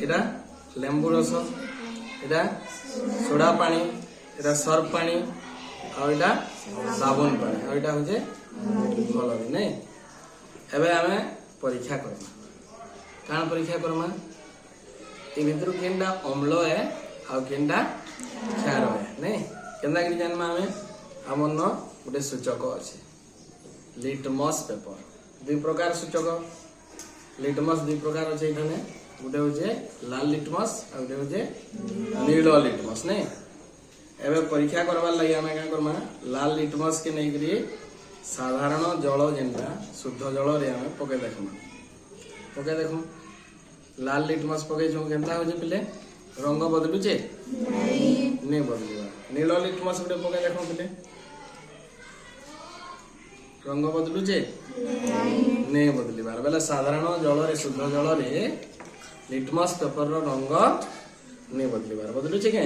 एटा लेंबू रस, एटा सोडा पानी, एटा सर्फ पानी, और एटा साबुन पानी, और एटा होचे हलदी नहीं। एबे आमे परीक्षा करमा। काण परीक्षा करमा? ए भितर केनटा अम्ल है आ केनटा क्षार है नहीं। केनता कि जानमा आमे हमन गोटे सूचक अछि लिटमस पेपर। दुई प्रकार सूचक लिटमस दुई प्रकार अछि एठाने। गोटे होचे लाल लिटमस आ गोटे होचे नील लिटमस नहीं। एबे परीक्षा करबार लागि आमे का करमा? लाल लिटमस के नै करी साधारण जल जेनटा शुद्ध जल रे आमे पके देखमा। पके देखो लाल लिटमस पके जो केनता हो जे पिले रंग बदलु छे नहीं बदलुवा। नील लिटमस गोटे पके देखो पिले रंग बदलु छे नहीं बदलिबार बेले साधारण जल रे शुद्ध जल रे लिटमस पेपर रो रंग नहीं बदलिबार। बदलु छे के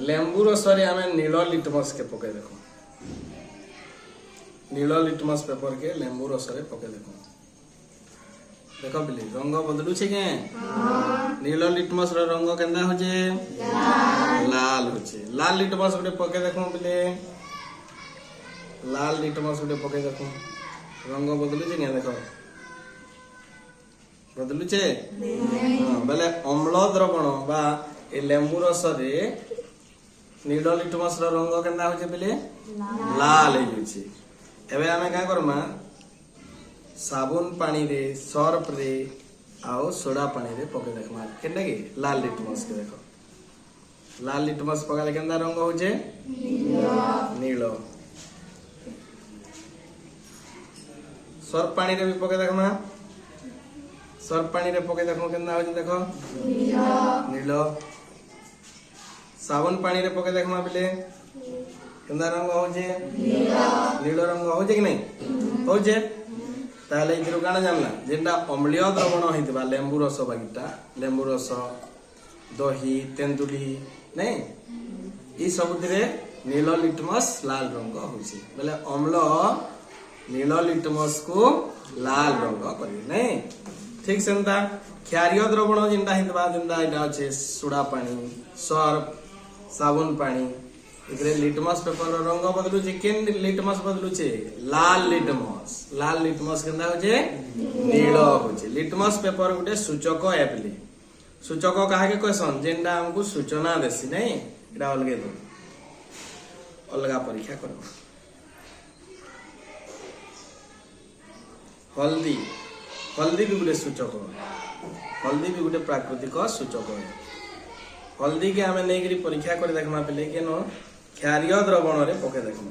लेंबू रस रे आमे नील लिटमस के पके देखो। नील लिटमस पेपर के लेंबू रस रे पके देखो। देखो बिली रंग बदलु छे के नील लिटमस रो रंग केंदा हो जे लाल हो छे। लाल लिटमस गोटे पके देखो बिले लाल लिटमस गोटे पके देखो रंग बदलु छे के देखो बदलु छे हां बेले अम्ल द्रवण बा ए लेंबू रस रे नील लिटमस रो रंग केंदा हो छे बिले लाल हो छे। एबे आमे का करमा? साबुन पानी रे सर्फ रे आओ सोडा पानी रे पके देखमा केनटा के लाल लिटमस के देखो। लाल लिटमस पकाले केनता रंग हो जे नील। सर्फ पानी रे भी पके देखमा। सर्फ पानी रे पके देखो केनता हो जे देखो नील। साबुन पानी रे पके देखमा बिले केनता रंग हो जे नील रंग हो जे कि नहीं हो जे। ताले इधर काना जानला जेंटा अम्लीय द्रवण होइतबा लेंबू रस बागीटा लेंबू रस दही तेंतुली नहीं ई सबुतिरे नील लिटमस लाल रंग होइछि। बेले अम्ल नील लिटमस को लाल रंग करी नहीं। ठीक सेंता क्षारीय द्रवण जेंटा होइतबा जेंटा एटा अछि सोडा पानी सर्फ साबुन पानी इधरे लिटमस पेपर रो रंग बदलु छे। केन लिटमस बदलु छे लाल लिटमस। लाल लिटमस केंदा हो छे नील हो छे। लिटमस पेपर गुटे सूचक है पिले। सूचक काहे के क्वेश्चन जेंडा हमको सूचना देसी नहीं एटा अलगे दो अलगा परीक्षा करो। हल्दी हल्दी भी गुटे सूचक है। हल्दी भी गुटे प्राकृतिक सूचक है। हल्दी के आमे नै करी परीक्षा कर देखमा पिले केनो क्षारीय द्रवण रे पके देखमा।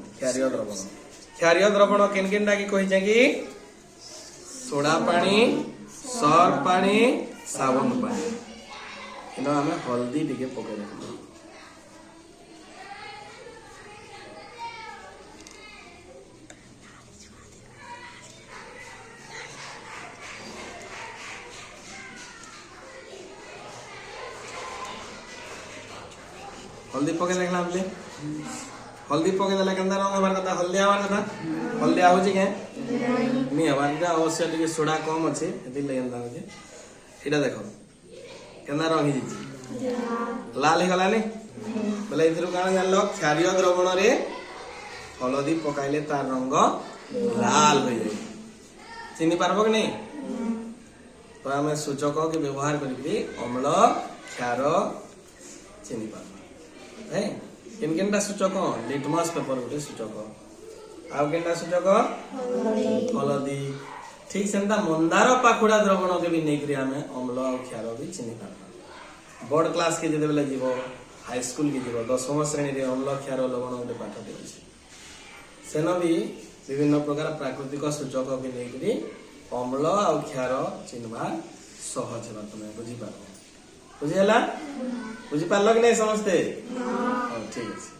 क्षारीय द्रवण केन केनटा की कहि जाकी सोडा पानी सर्फ पानी साबुन पानी इनो आमे हल्दी टिके पके देखमा। हल्दी पके देखला हमले हल्दी पके देला केंदा रंग हमार कथा हल्दी हमार कथा हल्दी आउ जे के नहीं हमार इटा अवश्य टिके सोडा कम अछि एति लेंदा हो जे एटा देखो केंदा रंग हिजी लाल हे गला ने बोले इधर काना जानलो क्षारीय द्रवण रे हल्दी पकाइले तार रंग लाल हो जाय। चिनी पारबो कि नहीं? तो हमें सूचक के व्यवहार करी अम्ल क्षार चिनी पारबो है। किन किनटा सूचक लिटमस पेपर गोटे सूचक आउ केनटा सूचक हल्दी। ठीक सेंता मंदार पाखुड़ा द्रवण के भी नै करी हमें अम्ल और क्षार भी चिनी पारबा। बोर्ड क्लास के जेते बेले जीवो हाई स्कूल के जीवो 10वीं श्रेणी रे अम्ल क्षार लवण गोटे पाठ देछि सेनो भी विभिन्न प्रकार प्राकृतिक सूचक के नै करी अम्ल और क्षार चिन्हबा सहज हेबा। तुमे बुझी पारबो बुझी हला बुझी पारलो कि नहीं समझते? ठीक है।